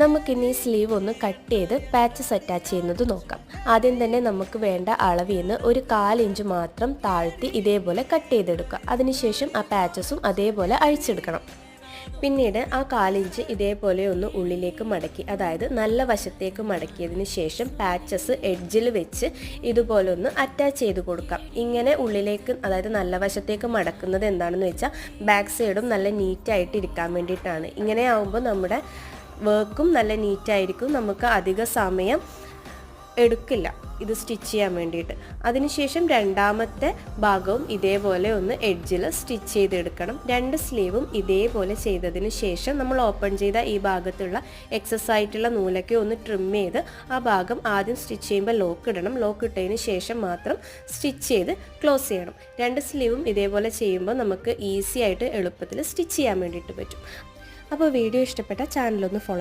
നമുക്കിനി സ്ലീവ് ഒന്ന് കട്ട് ചെയ്ത് പാച്ചസ് അറ്റാച്ച് ചെയ്യുന്നത് നോക്കാം. ആദ്യം തന്നെ നമുക്ക് വേണ്ട അളവിൽ നിന്ന് ഒരു 1/4 ഇഞ്ച് മാത്രം താഴ്ത്തി ഇതേപോലെ കട്ട് ചെയ്തെടുക്കുക. അതിനുശേഷം ആ പാച്ചസും അതേപോലെ അഴിച്ചെടുക്കണം. പിന്നീട് ആ 1/4 ഇഞ്ച് ഇതേപോലെ ഒന്ന് ഉള്ളിലേക്ക് മടക്കി, അതായത് നല്ല വശത്തേക്ക് മടക്കിയതിന് ശേഷം പാച്ചസ് എഡ്ജിൽ വെച്ച് ഇതുപോലെ ഒന്ന് അറ്റാച്ച് ചെയ്ത് കൊടുക്കാം. ഇങ്ങനെ ഉള്ളിലേക്ക്, അതായത് നല്ല വശത്തേക്ക് മടക്കുന്നത് എന്താണെന്ന് വെച്ചാൽ ബാക്ക് സൈഡും നല്ല നീറ്റായിട്ട് ഇരിക്കാൻ വേണ്ടിയിട്ടാണ്. ഇങ്ങനെ ആകുമ്പോൾ നമ്മുടെ വർക്കും നല്ല നീറ്റായിരിക്കും, നമുക്ക് അധിക സമയം എടുക്കില്ല ഇത് സ്റ്റിച്ച് ചെയ്യാൻ വേണ്ടിയിട്ട്. അതിനുശേഷം രണ്ടാമത്തെ ഭാഗവും ഇതേപോലെ ഒന്ന് എഡ്ജിൽ സ്റ്റിച്ച് ചെയ്തെടുക്കണം. 2 സ്ലീവും ഇതേപോലെ ചെയ്തതിന് ശേഷം നമ്മൾ ഓപ്പൺ ചെയ്ത ഈ ഭാഗത്തുള്ള എക്സസ് ആയിട്ടുള്ള നൂലൊക്കെ ഒന്ന് ട്രിം ചെയ്ത് ആ ഭാഗം ആദ്യം സ്റ്റിച്ച് ചെയ്യുമ്പോൾ ലോക്ക് ഇടണം. ലോക്ക് ഇട്ടതിന് ശേഷം മാത്രം സ്റ്റിച്ച് ചെയ്ത് ക്ലോസ് ചെയ്യണം. 2 സ്ലീവും ഇതേപോലെ ചെയ്യുമ്പോൾ നമുക്ക് ഈസി ആയിട്ട് എളുപ്പത്തിൽ സ്റ്റിച്ച് ചെയ്യാൻ വേണ്ടിയിട്ട് പറ്റും. അപ്പോൾ വീഡിയോ ഇഷ്ടപ്പെട്ട ചാനലൊന്ന് ഫോളോ